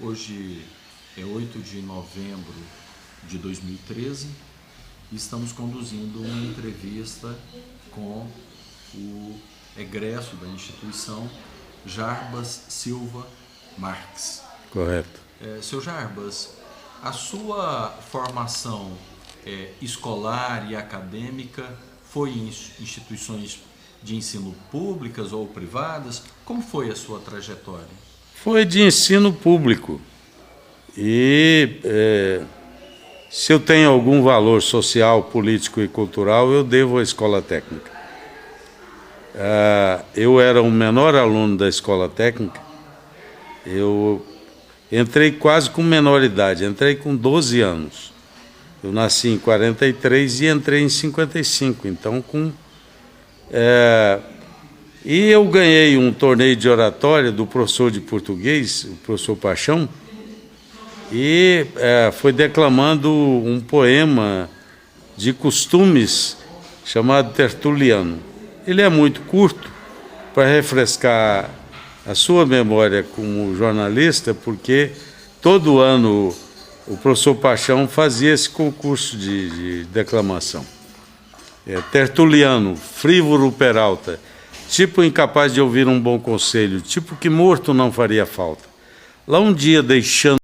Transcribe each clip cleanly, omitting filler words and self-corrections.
Hoje é 8 de novembro de 2013 e estamos conduzindo uma entrevista com o egresso da instituição, Jarbas Silva Marques. Correto. Seu Jarbas, a sua formação escolar e acadêmica foi em instituições de ensino públicas ou privadas? Como foi a sua trajetória? Foi de ensino público. E se eu tenho algum valor social, político e cultural, eu devo à escola técnica. Eu era o menor aluno da escola técnica. Eu entrei quase com menor idade, entrei com 12 anos. Eu nasci em 43 e entrei em 55, então E eu ganhei um torneio de oratória do professor de português, o professor Paixão, e foi declamando um poema de costumes chamado Tertuliano. Ele é muito curto para refrescar a sua memória como jornalista, porque todo ano o professor Paixão fazia esse concurso de declamação. Tertuliano, frívolo Peralta, tipo incapaz de ouvir um bom conselho, tipo que morto não faria falta. Lá um dia, deixando,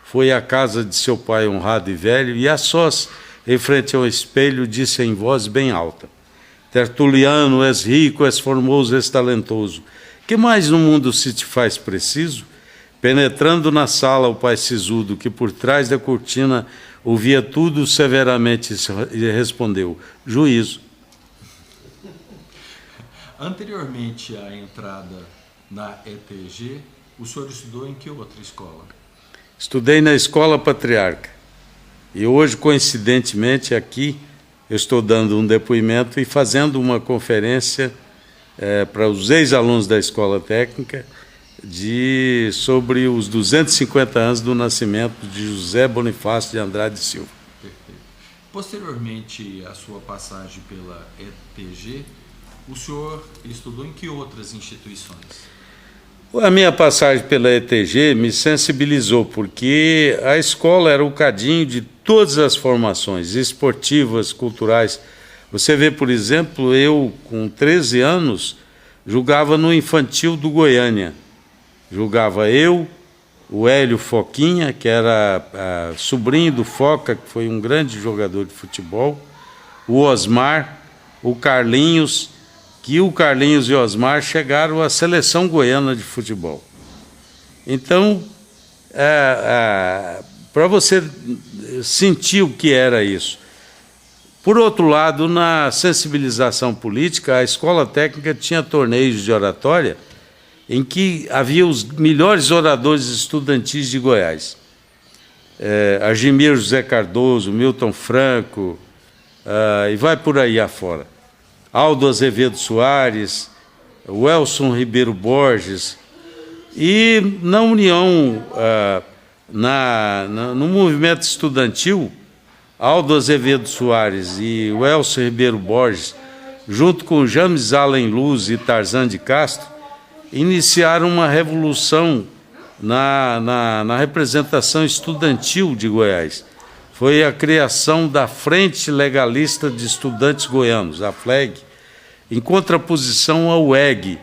foi à casa de seu pai honrado e velho, e a sós, em frente ao espelho, disse em voz bem alta: Tertuliano, és rico, és formoso, és talentoso. Que mais no mundo se te faz preciso? Penetrando na sala, o pai sisudo, que por trás da cortina ouvia tudo, severamente respondeu: juízo. Anteriormente à entrada na ETG, o senhor estudou em que outra escola? Estudei na Escola Patriarca. E hoje, coincidentemente, aqui eu estou dando um depoimento e fazendo uma conferência para os ex-alunos da Escola Técnica sobre os 250 anos do nascimento de José Bonifácio de Andrade Silva. Perfeito. Posteriormente à sua passagem pela ETG, o senhor estudou em que outras instituições? A minha passagem pela ETG me sensibilizou, porque a escola era o cadinho de todas as formações esportivas, culturais. Você vê, por exemplo, eu com 13 anos jogava no infantil do Goiânia. Jogava eu, o Hélio Foquinha, que era sobrinho do Foca, que foi um grande jogador de futebol, o Osmar, o Carlinhos, que o Carlinhos e o Osmar chegaram à seleção goiana de futebol. Então, para você sentir o que era isso. Por outro lado, na sensibilização política, a Escola Técnica tinha torneios de oratória em que havia os melhores oradores estudantis de Goiás. Argimiro José Cardoso, Milton Franco, e vai por aí afora. Aldo Azevedo Soares, Welson Ribeiro Borges. E na União, no movimento estudantil, Aldo Azevedo Soares e Welson Ribeiro Borges, junto com James Allen Luz e Tarzan de Castro, iniciaram uma revolução na representação estudantil de Goiás. Foi a criação da Frente Legalista de Estudantes Goianos, a FLEG, em contraposição à UEG.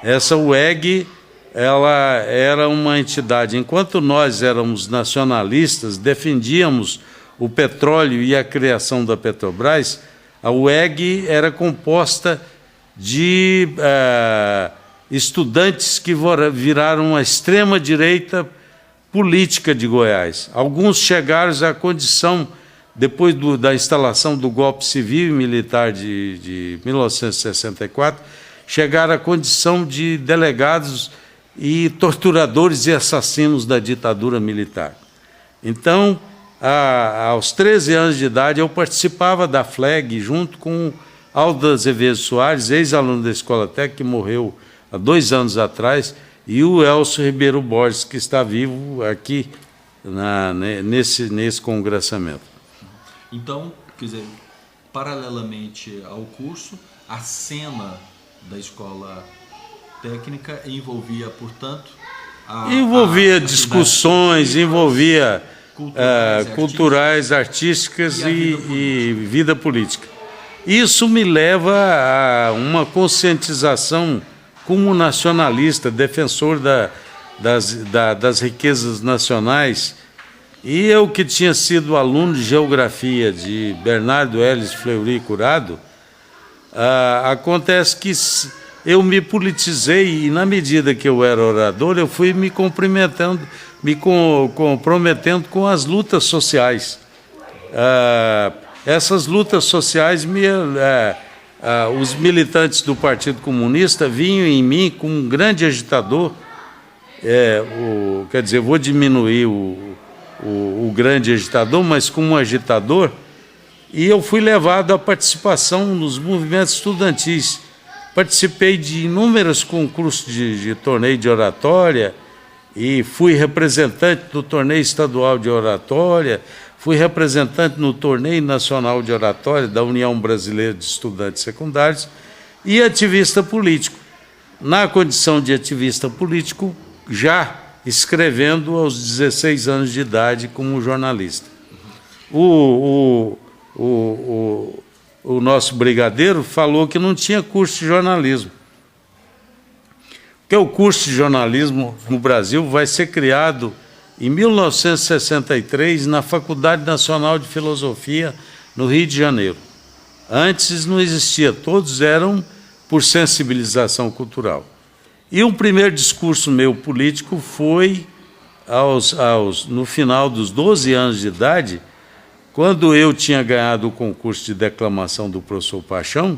Essa UEG, ela era uma entidade, enquanto nós éramos nacionalistas, defendíamos o petróleo e a criação da Petrobras, a UEG era composta de estudantes que viraram a extrema-direita política de Goiás. Alguns chegaram à condição, depois da instalação do golpe civil e militar de 1964, chegaram à condição de delegados e torturadores e assassinos da ditadura militar. Então, aos 13 anos de idade, eu participava da FLEG, junto com Aldo Azevedo Soares, ex-aluno da Escola Técnica, que morreu há 2 anos atrás, e o Elcio Ribeiro Borges, que está vivo aqui nesse congressamento. Então, quer dizer, paralelamente ao curso, a cena da Escola Técnica envolvia, portanto, Envolvia discussões, envolvia culturais, artísticas e vida política. Isso me leva a uma conscientização como nacionalista, defensor das riquezas nacionais. E eu, que tinha sido aluno de geografia de Bernardo Ellis Fleury Curado, acontece que eu me politizei, e na medida que eu era orador, eu fui me comprometendo com as lutas sociais. Essas lutas sociais, os militantes do Partido Comunista vinham em mim como um grande agitador. Quer dizer, vou diminuir o grande agitador, mas como um agitador, e eu fui levado à participação nos movimentos estudantis. Participei de inúmeros concursos de torneio de oratória, e fui representante do torneio estadual de oratória, fui representante no torneio nacional de oratória da União Brasileira de Estudantes Secundários e ativista político. Na condição de ativista político, já escrevendo aos 16 anos de idade como jornalista. O nosso brigadeiro falou que não tinha curso de jornalismo. Porque o curso de jornalismo no Brasil vai ser criado em 1963 na Faculdade Nacional de Filosofia, no Rio de Janeiro. Antes não existia, todos eram por sensibilização cultural. E um primeiro discurso meu político foi no final dos 12 anos de idade, quando eu tinha ganhado o concurso de declamação do professor Paixão.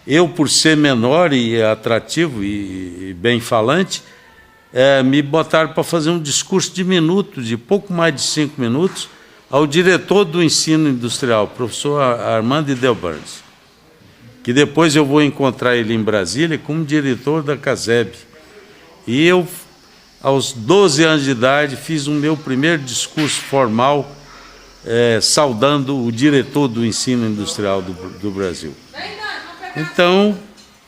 Eu, por ser menor e atrativo e bem falante, me botaram para fazer um discurso de pouco mais de 5 minutos, ao diretor do ensino industrial, professor Armando Delbarnes, que depois eu vou encontrar ele em Brasília como diretor da CASEB. E eu, aos 12 anos de idade, fiz o meu primeiro discurso formal, saudando o diretor do ensino industrial do Brasil. Então,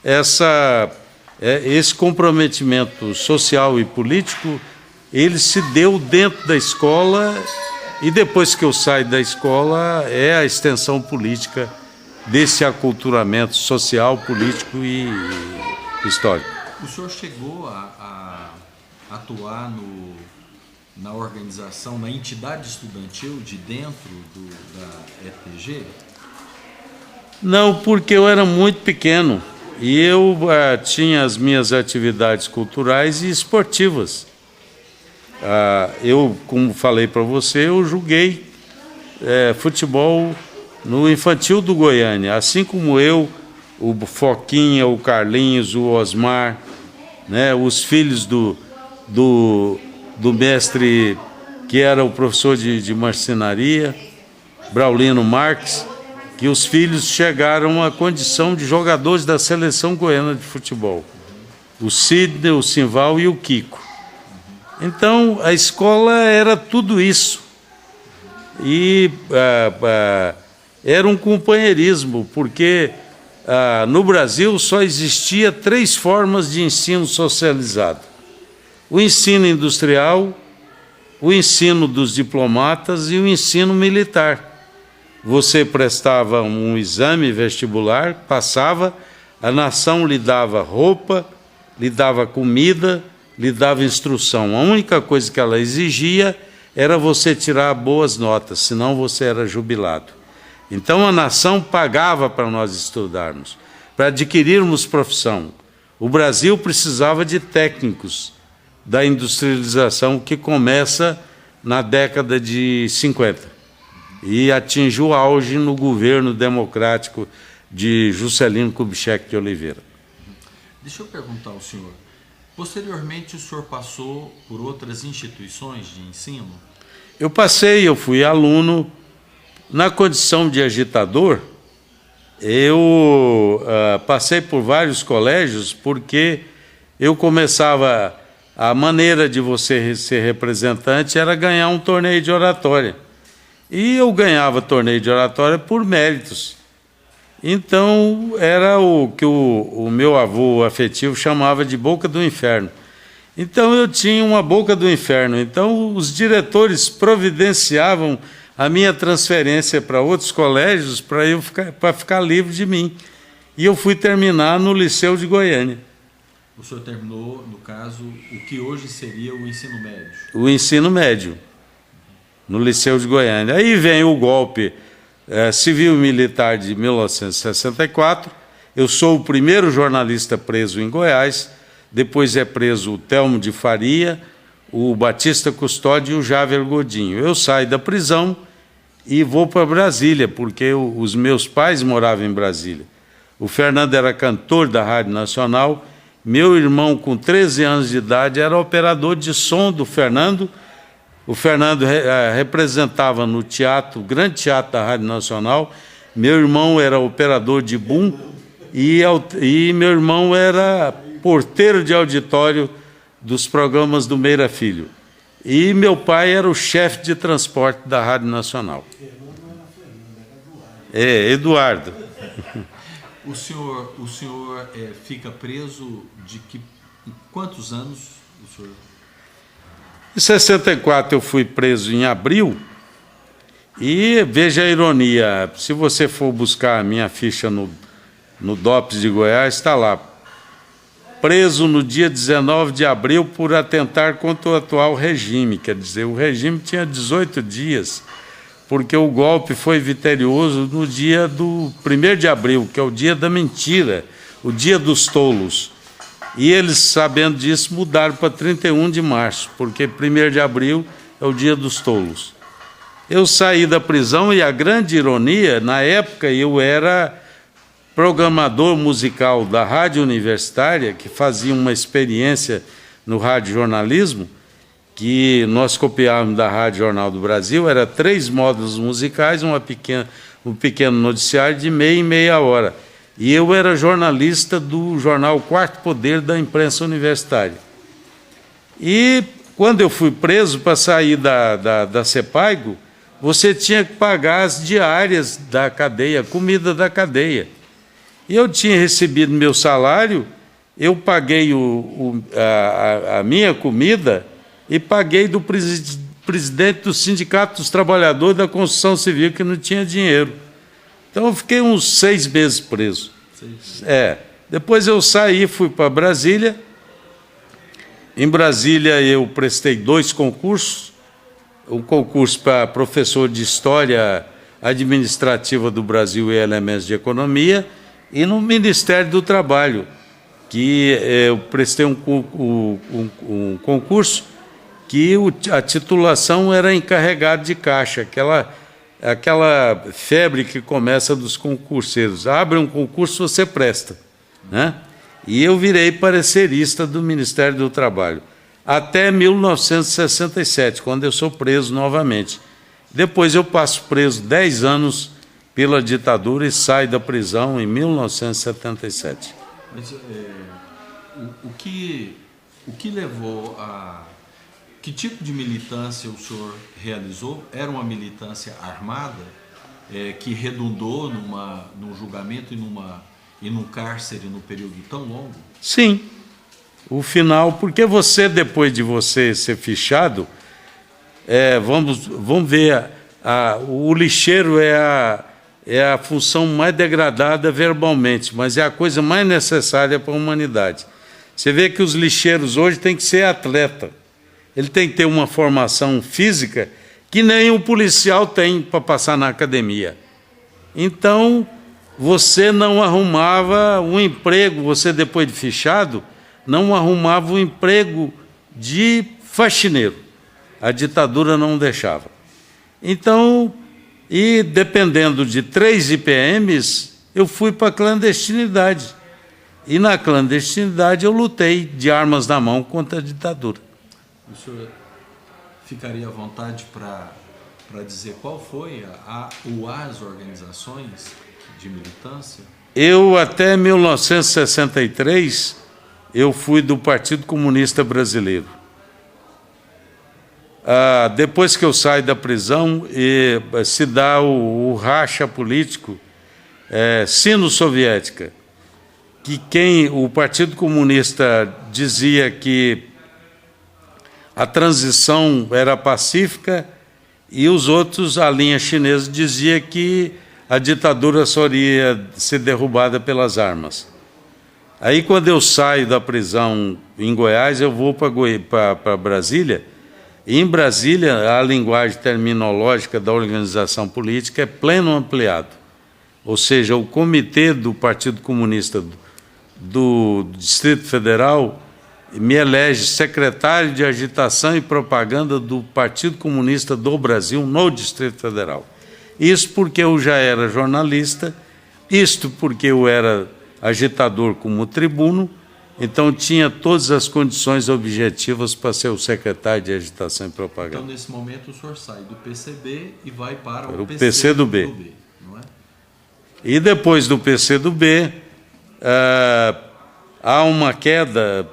esse comprometimento social e político, ele se deu dentro da escola, e depois que eu saio da escola, é a extensão política desse aculturamento social, político e histórico. O senhor chegou a atuar na organização, na entidade estudantil de dentro da ETG? Não, porque eu era muito pequeno e eu tinha as minhas atividades culturais e esportivas. Eu, como falei para você, eu joguei futebol no infantil do Goiânia, assim como eu, o Foquinha, o Carlinhos, o Osmar, né, os filhos do mestre que era o professor de marcenaria, Braulino Marques, que os filhos chegaram à condição de jogadores da seleção goiana de futebol. O Sidney, o Simval e o Kiko. Então, a escola era tudo isso. E era um companheirismo, porque no Brasil só existia 3 formas de ensino socializado: o ensino industrial, o ensino dos diplomatas e o ensino militar. Você prestava um exame vestibular, passava, a nação lhe dava roupa, lhe dava comida, lhe dava instrução. A única coisa que ela exigia era você tirar boas notas, senão você era jubilado. Então a nação pagava para nós estudarmos, para adquirirmos profissão. O Brasil precisava de técnicos da industrialização, que começa na década de 50 e atinge o auge no governo democrático de Juscelino Kubitschek de Oliveira. Deixa eu perguntar ao senhor, posteriormente o senhor passou por outras instituições de ensino? Eu fui aluno. Na condição de agitador, eu passei por vários colégios, porque eu começava... A maneira de você ser representante era ganhar um torneio de oratória. E eu ganhava torneio de oratória por méritos. Então, era o que o meu avô afetivo chamava de boca do inferno. Então eu tinha uma boca do inferno. Então os diretores providenciavam a minha transferência para outros colégios para ficar livre de mim. E eu fui terminar no Liceu de Goiânia. O senhor terminou, no caso, o que hoje seria o ensino médio? O ensino médio, no Liceu de Goiânia. Aí vem o golpe civil e militar de 1964. Eu sou o primeiro jornalista preso em Goiás. Depois é preso o Telmo de Faria, o Batista Custódio e o Javer Godinho. Eu saio da prisão e vou para Brasília, porque os meus pais moravam em Brasília. O Fernando era cantor da Rádio Nacional. Meu irmão, com 13 anos de idade, era operador de som do Fernando. O Fernando representava no teatro, o grande teatro da Rádio Nacional. Meu irmão era operador de boom e meu irmão era porteiro de auditório dos programas do Meira Filho. E meu pai era o chefe de transporte da Rádio Nacional. Eduardo. O senhor fica preso em quantos anos? O senhor... Em 64 eu fui preso em abril, e veja a ironia, se você for buscar a minha ficha no DOPS de Goiás, está lá, preso no dia 19 de abril por atentar contra o atual regime, quer dizer, o regime tinha 18 dias, porque o golpe foi vitorioso no dia do 1º de abril, que é o dia da mentira, o dia dos tolos. E eles, sabendo disso, mudaram para 31 de março, porque 1º de abril é o dia dos tolos. Eu saí da prisão e a grande ironia, na época eu era programador musical da Rádio Universitária, que fazia uma experiência no radiojornalismo, que nós copiávamos da Rádio Jornal do Brasil, era 3 módulos musicais, um pequeno noticiário de meia em meia hora. E eu era jornalista do jornal Quarto Poder da imprensa universitária. E quando eu fui preso para sair da Sepaigo, você tinha que pagar as diárias da cadeia, a comida da cadeia. E eu tinha recebido meu salário, eu paguei a minha comida e paguei do presidente do Sindicato dos Trabalhadores da Construção Civil, que não tinha dinheiro. Então, eu fiquei uns 6 meses preso. Depois eu saí, fui para Brasília. Em Brasília, eu prestei 2 concursos. Um concurso para professor de História Administrativa do Brasil e Elementos de Economia, e no Ministério do Trabalho, que eu prestei um concurso que a titulação era encarregado de caixa, aquela febre que começa dos concurseiros. Abre um concurso, você presta, né? E eu virei parecerista do Ministério do Trabalho, até 1967, quando eu sou preso novamente. Depois eu passo preso 10 anos pela ditadura e saio da prisão em 1977. Mas o que levou a... Que tipo de militância o senhor realizou? Era uma militância armada que redundou num julgamento e num cárcere num período tão longo? Sim. O final, porque depois de você ser fichado, vamos ver, o lixeiro é a função mais degradada verbalmente, mas é a coisa mais necessária para a humanidade. Você vê que os lixeiros hoje têm que ser atleta. Ele tem que ter uma formação física que nem um policial tem para passar na academia. Então, você não arrumava um emprego, você depois de fichado, não arrumava um emprego de faxineiro. A ditadura não deixava. Então, e dependendo de 3 IPMs, eu fui para a clandestinidade. E na clandestinidade eu lutei de armas na mão contra a ditadura. O senhor ficaria à vontade para dizer qual foi as organizações de militância? Eu, até 1963, eu fui do Partido Comunista Brasileiro. Depois que eu saio da prisão, se dá o racha político sino-soviética, que o Partido Comunista dizia que a transição era pacífica e os outros, a linha chinesa, dizia que a ditadura só iria ser derrubada pelas armas. Aí, quando eu saio da prisão em Goiás, eu vou para Brasília, e em Brasília a linguagem terminológica da organização política é pleno ampliado. Ou seja, o comitê do Partido Comunista do Distrito Federal me elege secretário de agitação e propaganda do Partido Comunista do Brasil no Distrito Federal. Isso porque eu já era jornalista, isto porque eu era agitador como tribuno, então tinha todas as condições objetivas para ser o secretário de agitação e propaganda. Então, nesse momento, o senhor sai do PCB e vai para o PCdoB. Não é? E depois do PCdoB, há uma queda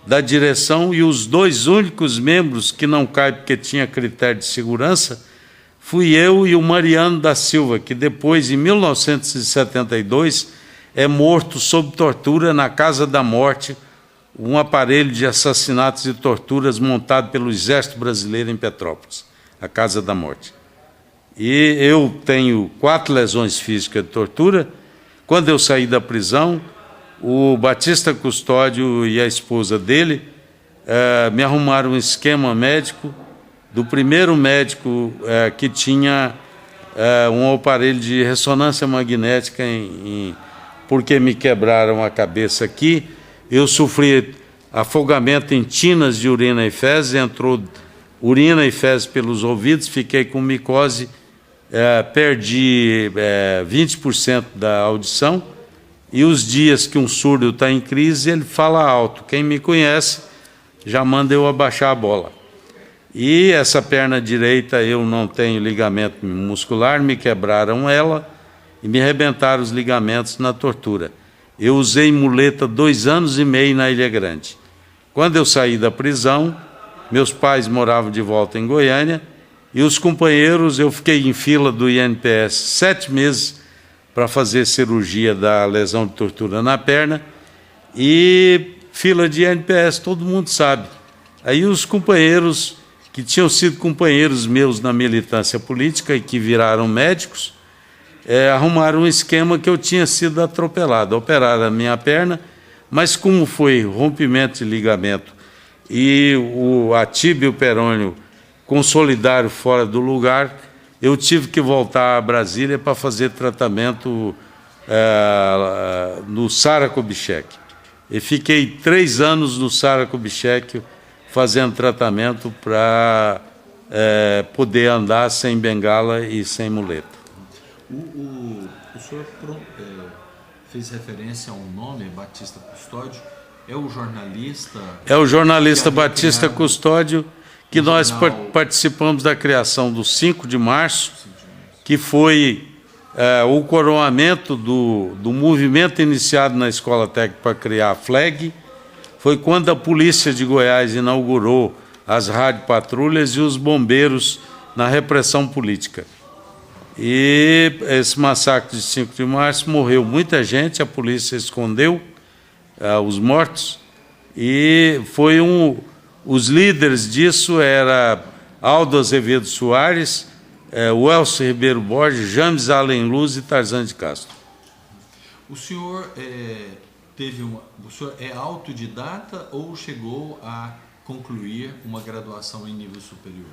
da direção e os dois únicos membros que não caem porque tinha critério de segurança fui eu e o Mariano da Silva, que depois, em 1972, é morto sob tortura na Casa da Morte, um aparelho de assassinatos e torturas montado pelo Exército Brasileiro em Petrópolis, a Casa da Morte. E eu tenho 4 lesões físicas de tortura. Quando eu saí da prisão, o Batista Custódio e a esposa dele me arrumaram um esquema médico do primeiro médico que tinha um aparelho de ressonância magnética porque me quebraram a cabeça aqui. Eu sofri afogamento em tinas de urina e fezes, entrou urina e fezes pelos ouvidos, fiquei com micose, perdi 20% da audição, e os dias que um surdo está em crise, ele fala alto. Quem me conhece já manda eu abaixar a bola. E essa perna direita eu não tenho ligamento muscular, me quebraram ela e me arrebentaram os ligamentos na tortura. Eu usei muleta 2 anos e meio na Ilha Grande. Quando eu saí da prisão, meus pais moravam de volta em Goiânia, e os companheiros, eu fiquei em fila do INPS 7 meses para fazer cirurgia da lesão de tortura na perna, e fila de INPS, todo mundo sabe. Aí os companheiros, que tinham sido companheiros meus na militância política e que viraram médicos, arrumaram um esquema que eu tinha sido atropelado. Operaram a minha perna, mas como foi rompimento de ligamento e a tíbia e o perônio consolidaram fora do lugar, eu tive que voltar a Brasília para fazer tratamento no Sara Kubitschek. E fiquei 3 anos no Sara Kubitschek fazendo tratamento para poder andar sem bengala e sem muleta. O senhor fez referência a um nome, Batista Custódio. É o jornalista... É o jornalista Batista Custódio, que nós participamos da criação do 5 de março, que foi o coroamento do movimento iniciado na Escola Técnica para criar a FLEG. Foi quando a Polícia de Goiás inaugurou as rádio-patrulhas e os bombeiros na repressão política. E esse massacre de 5 de março morreu muita gente, a polícia escondeu os mortos, e foi os líderes disso era Aldo Azevedo Soares, Welson Ribeiro Borges, James Allen Luz e Tarzan de Castro. O senhor o senhor é autodidata ou chegou a concluir uma graduação em nível superior?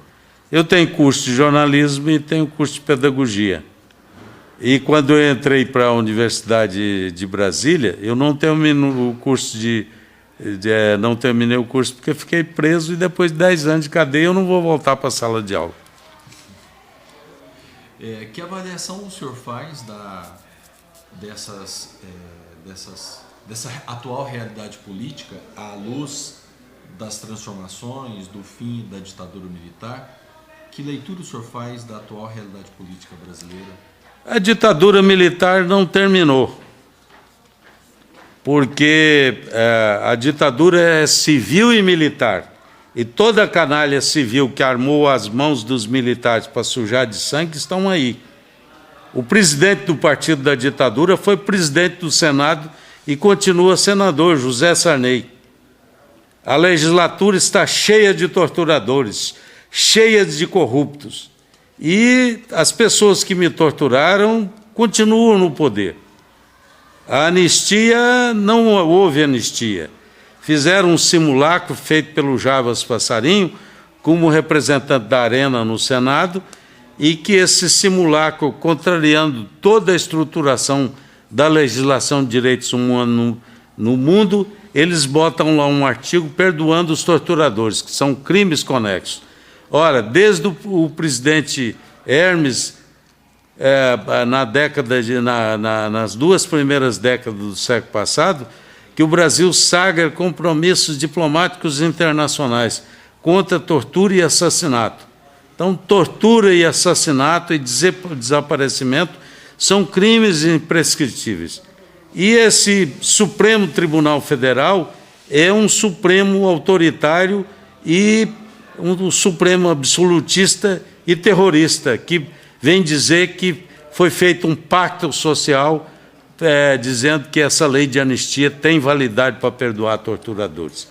Eu tenho curso de jornalismo e tenho curso de pedagogia. E quando eu entrei para a Universidade de Brasília, eu não terminei o curso não terminei o curso porque fiquei preso, e depois de 10 anos de cadeia eu não vou voltar para a sala de aula. Que avaliação o senhor faz dessa atual realidade política à luz das transformações, do fim da ditadura militar? Que leitura o senhor faz da atual realidade política brasileira? A ditadura militar não terminou, porque a ditadura é civil e militar, e toda a canalha civil que armou as mãos dos militares para sujar de sangue estão aí. O presidente do partido da ditadura foi presidente do Senado e continua senador, José Sarney. A legislatura está cheia de torturadores, cheia de corruptos. E as pessoas que me torturaram continuam no poder. A anistia, não houve anistia. Fizeram um simulacro feito pelo Jarbas Passarinho, como representante da Arena no Senado, e que esse simulacro, contrariando toda a estruturação da legislação de direitos humanos no mundo, eles botam lá um artigo perdoando os torturadores, que são crimes conexos. Ora, desde o presidente Hermes, nas duas primeiras décadas do século passado, que o Brasil sagra compromissos diplomáticos internacionais contra tortura e assassinato. Então, tortura e assassinato e desaparecimento são crimes imprescritíveis. E esse Supremo Tribunal Federal é um Supremo autoritário e um Supremo absolutista e terrorista, que vem dizer que foi feito um pacto social dizendo que essa lei de anistia tem validade para perdoar torturadores.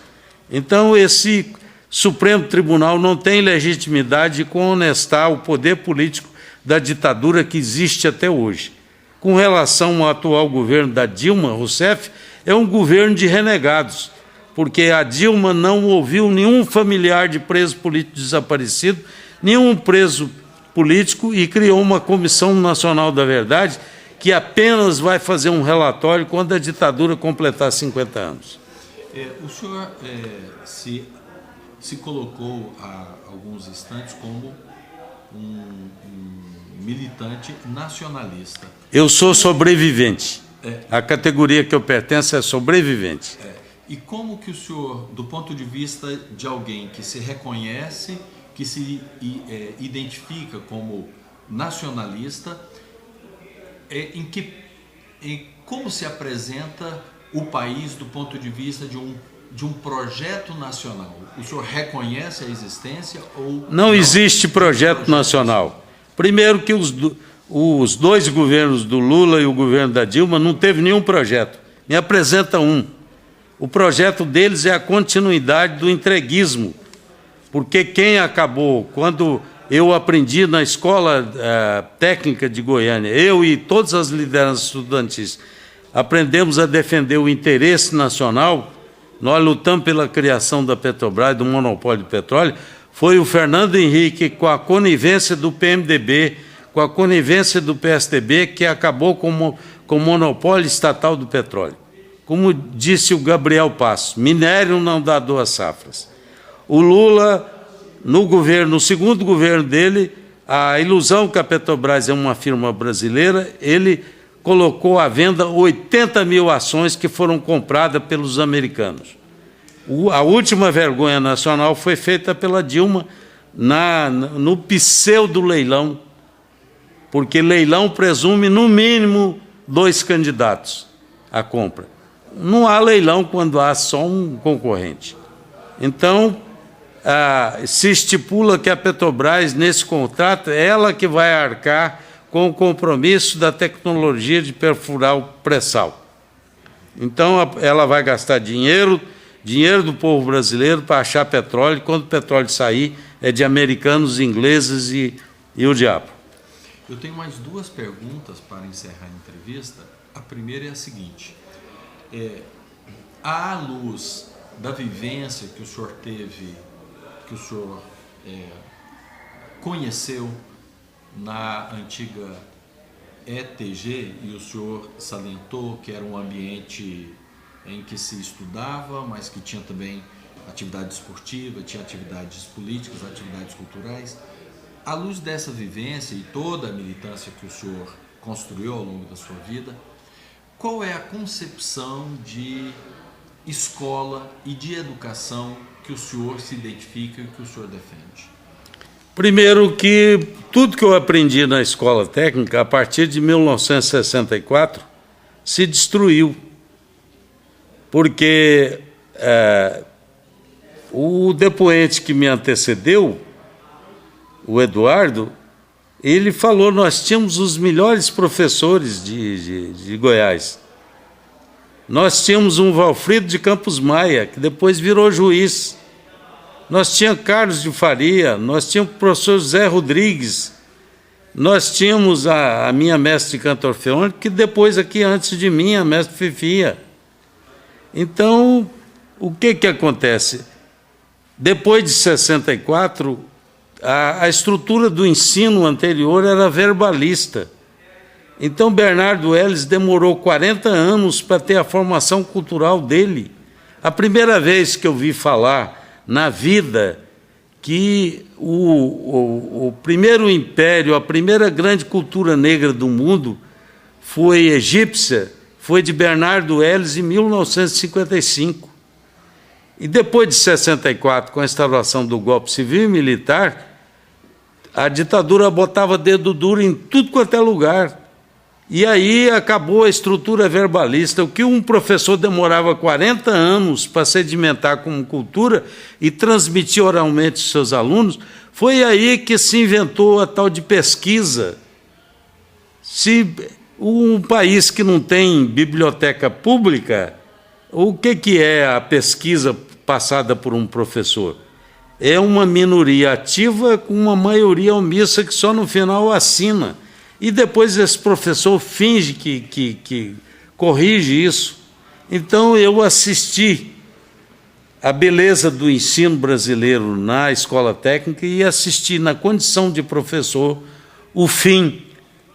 Então, esse Supremo Tribunal não tem legitimidade de cohonestar o poder político da ditadura que existe até hoje. Com relação ao atual governo da Dilma Rousseff, é um governo de renegados, porque a Dilma não ouviu nenhum familiar de preso político desaparecido, nenhum preso político, e criou uma Comissão Nacional da Verdade que apenas vai fazer um relatório quando a ditadura completar 50 anos. O senhor se colocou há alguns instantes como um militante nacionalista. Eu sou sobrevivente. A categoria que eu pertenço é sobrevivente. E como que o senhor, do ponto de vista de alguém que se reconhece, que se identifica como nacionalista, como se apresenta o país do ponto de vista de um projeto nacional? O senhor reconhece a existência ou não? Existe projeto nacional. Primeiro que os dois governos do Lula e o governo da Dilma não teve nenhum projeto. Me apresenta um. O projeto deles é a continuidade do entreguismo, porque quem acabou, quando eu aprendi na Escola Técnica de Goiânia, eu e todas as lideranças estudantis, aprendemos a defender o interesse nacional. Nós lutamos pela criação da Petrobras, do monopólio de petróleo. Foi o Fernando Henrique, com a conivência do PMDB, com a conivência do PSDB, que acabou com o monopólio estatal do petróleo. Como disse o Gabriel Passos, minério não dá duas safras. O Lula, no segundo governo dele, a ilusão que a Petrobras é uma firma brasileira, ele colocou à venda 80 mil ações que foram compradas pelos americanos. A última vergonha nacional foi feita pela Dilma no pseudo-leilão, porque leilão presume, no mínimo, 2 candidatos à compra. Não há leilão quando há só um concorrente. Então, se estipula que a Petrobras, nesse contrato, é ela que vai arcar com o compromisso da tecnologia de perfurar o pré-sal. Então, ela vai gastar dinheiro do povo brasileiro para achar petróleo, e quando o petróleo sair, é de americanos, ingleses e o diabo. Eu tenho mais 2 perguntas para encerrar a entrevista. A primeira é a seguinte: à luz da vivência que o senhor teve, que o senhor conheceu na antiga ETG, e o senhor salientou que era um ambiente em que se estudava, mas que tinha também atividade esportiva, tinha atividades políticas, atividades culturais. À luz dessa vivência e toda a militância que o senhor construiu ao longo da sua vida, qual é a concepção de escola e de educação que o senhor se identifica e que o senhor defende? Primeiro que tudo que eu aprendi na escola técnica, a partir de 1964, se destruiu. Porque o depoente que me antecedeu, o Eduardo, ele falou: nós tínhamos os melhores professores de Goiás. Nós tínhamos um Valfrido de Campos Maia, que depois virou juiz. Nós tínhamos Carlos de Faria, nós tínhamos o professor José Rodrigues, nós tínhamos a minha mestre de canto orfeônico, que depois aqui, antes de mim, a mestre Fifia. Então, o que acontece? Depois de 64, a estrutura do ensino anterior era verbalista. Então, Bernardo Ellis demorou 40 anos para ter a formação cultural dele. A primeira vez que eu vi falar na vida que o primeiro império, a primeira grande cultura negra do mundo foi egípcia, foi de Bernardo Ellis em 1955. E depois de 64, com a instauração do golpe civil e militar, a ditadura botava dedo duro em tudo quanto é lugar. E aí acabou a estrutura verbalista. O que um professor demorava 40 anos para sedimentar como cultura e transmitir oralmente aos seus alunos, foi aí que se inventou a tal de pesquisa. Se um país que não tem biblioteca pública, o que é a pesquisa passada por um professor? É uma minoria ativa com uma maioria omissa que só no final assina. E depois esse professor finge que corrige isso. Então, eu assisti a beleza do ensino brasileiro na escola técnica e assisti, na condição de professor, o fim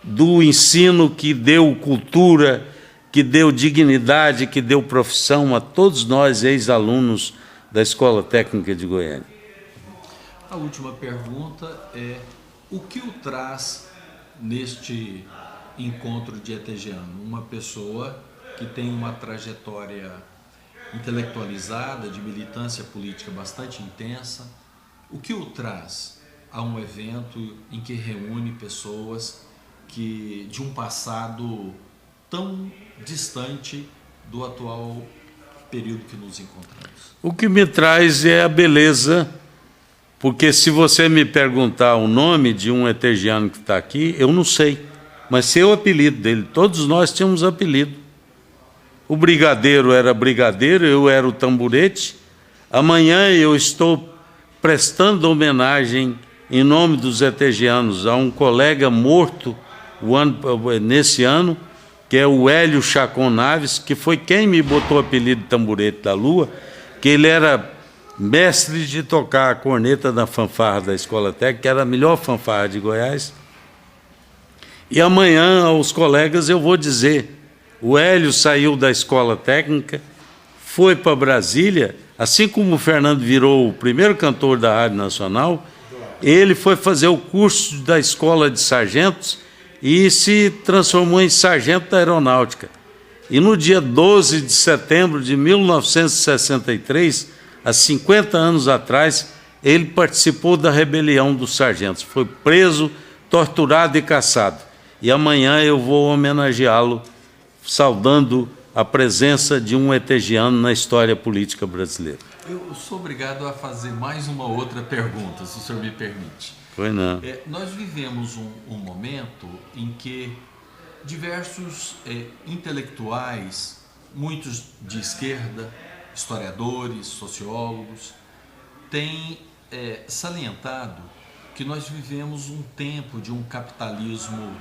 do ensino que deu cultura, que deu dignidade, que deu profissão a todos nós, ex-alunos da Escola Técnica de Goiânia. A última pergunta é: o que o traz neste encontro de ETGiano? Uma pessoa que tem uma trajetória intelectualizada, de militância política bastante intensa, o que o traz a um evento em que reúne pessoas que de um passado tão distante do atual período que nos encontramos? O que me traz é a beleza. Porque se você me perguntar o nome de um ETGiano que está aqui, eu não sei. Mas sei o apelido dele. Todos nós tínhamos apelido. O brigadeiro era brigadeiro, eu era o tamborete. Amanhã eu estou prestando homenagem, em nome dos ETGianos, a um colega morto nesse ano, que é o Hélio Chacon Naves, que foi quem me botou o apelido de Tamborete da Lua, que ele era mestre de tocar a corneta da fanfarra da Escola Técnica, que era a melhor fanfarra de Goiás. E amanhã, aos colegas, eu vou dizer: o Hélio saiu da Escola Técnica, foi para Brasília, assim como o Fernando virou o primeiro cantor da Rádio Nacional, ele foi fazer o curso da Escola de Sargentos e se transformou em sargento da Aeronáutica. E no dia 12 de setembro de 1963, há 50 anos atrás, ele participou da rebelião dos sargentos. Foi preso, torturado e caçado. E amanhã eu vou homenageá-lo, saudando a presença de um ETGiano na história política brasileira. Eu sou obrigado a fazer mais uma outra pergunta, se o senhor me permite. Foi não. Nós vivemos um momento em que diversos intelectuais, muitos de esquerda, historiadores, sociólogos, têm salientado que nós vivemos um tempo de um capitalismo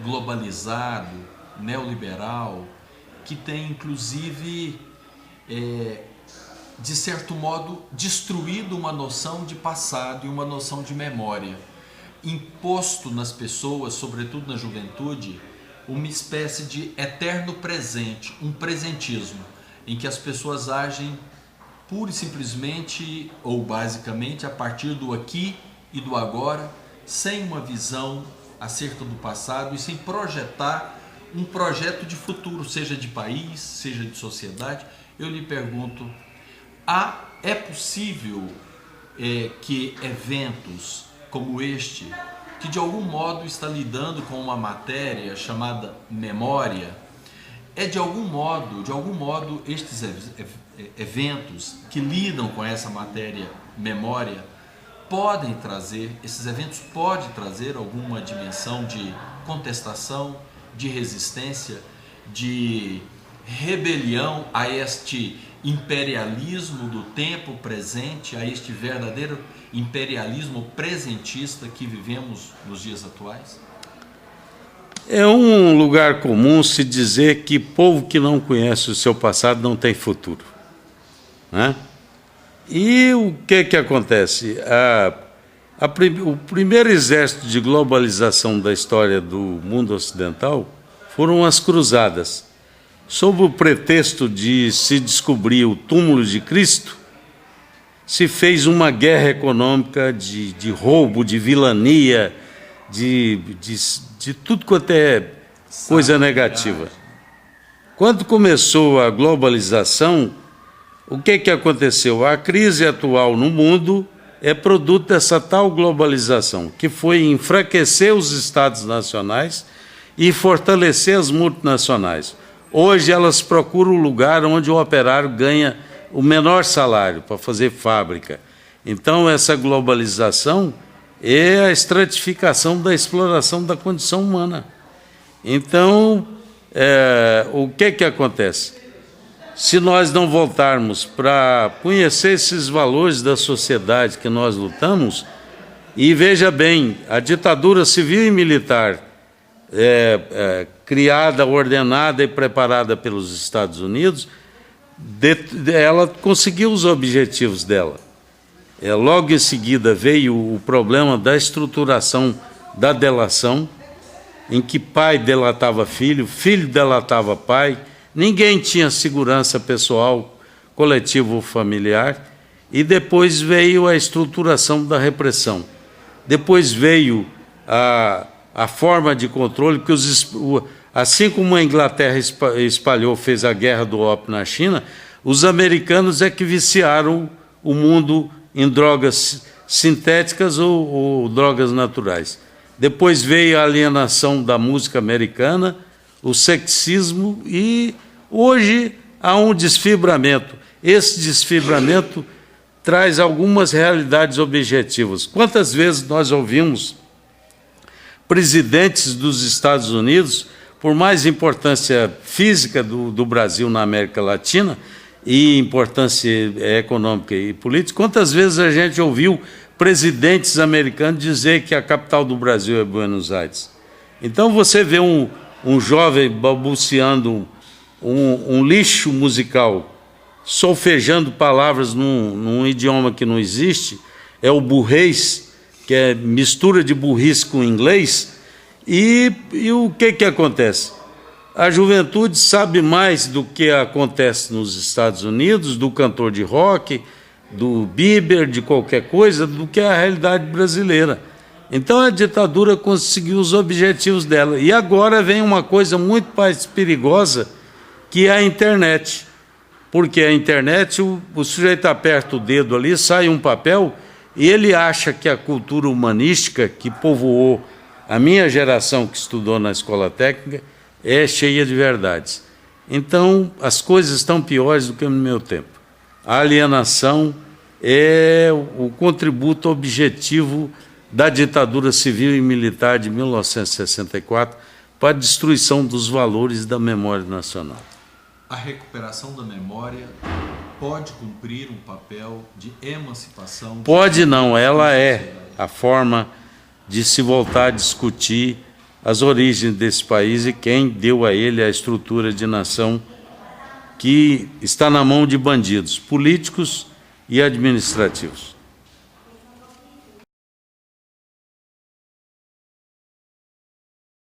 globalizado, neoliberal, que tem, inclusive, de certo modo, destruído uma noção de passado e uma noção de memória, imposto nas pessoas, sobretudo na juventude, uma espécie de eterno presente, um presentismo, em que as pessoas agem pura e simplesmente ou basicamente a partir do aqui e do agora, sem uma visão acerca do passado e sem projetar um projeto de futuro, seja de país, seja de sociedade. Eu lhe pergunto: é possível que eventos como este, que de algum modo está lidando com uma matéria chamada memória, de algum modo, estes eventos que lidam com essa matéria memória, esses eventos podem trazer alguma dimensão de contestação, de resistência, de rebelião a este imperialismo do tempo presente, a este verdadeiro imperialismo presentista que vivemos nos dias atuais? É um lugar comum se dizer que povo que não conhece o seu passado não tem futuro, né? E o que acontece? O primeiro exército de globalização da história do mundo ocidental foram as cruzadas. Sob o pretexto de se descobrir o túmulo de Cristo, se fez uma guerra econômica de roubo, de vilania, de tudo quanto é coisa negativa. Quando começou a globalização, o que aconteceu? A crise atual no mundo é produto dessa tal globalização, que foi enfraquecer os Estados nacionais e fortalecer as multinacionais. Hoje elas procuram o lugar onde o operário ganha o menor salário para fazer fábrica. Então, essa globalização é a estratificação da exploração da condição humana. Então, o que acontece? Se nós não voltarmos para conhecer esses valores da sociedade que nós lutamos, e veja bem, a ditadura civil e militar criada, ordenada e preparada pelos Estados Unidos, ela conseguiu os objetivos dela. Logo em seguida veio o problema da estruturação da delação, em que pai delatava filho, filho delatava pai, ninguém tinha segurança pessoal, coletiva ou familiar, e depois veio a estruturação da repressão. Depois veio a forma de controle, que assim como a Inglaterra fez a guerra do ópio na China, os americanos é que viciaram o mundo em drogas sintéticas ou drogas naturais. Depois veio a alienação da música americana, o sexismo, e hoje há um desfibramento. Esse desfibramento traz algumas realidades objetivas. Quantas vezes nós ouvimos presidentes dos Estados Unidos, por mais importância física do Brasil na América Latina e importância econômica e política, quantas vezes a gente ouviu presidentes americanos dizer que a capital do Brasil é Buenos Aires? Então você vê um jovem balbuciando um lixo musical, solfejando palavras num idioma que não existe, é o burrês, que é mistura de burrice com inglês, e o que acontece? A juventude sabe mais do que acontece nos Estados Unidos, do cantor de rock, do Bieber, de qualquer coisa, do que a realidade brasileira. Então a ditadura conseguiu os objetivos dela. E agora vem uma coisa muito mais perigosa, que é a internet. Porque a internet, o sujeito aperta o dedo ali, sai um papel, e ele acha que a cultura humanística que povoou a minha geração que estudou na escola técnica é cheia de verdades. Então, as coisas estão piores do que no meu tempo. A alienação é o contributo objetivo da ditadura civil e militar de 1964 para a destruição dos valores da memória nacional. A recuperação da memória pode cumprir um papel de emancipação? Pode não, ela é a forma de se voltar a discutir as origens desse país e quem deu a ele a estrutura de nação que está na mão de bandidos políticos e administrativos.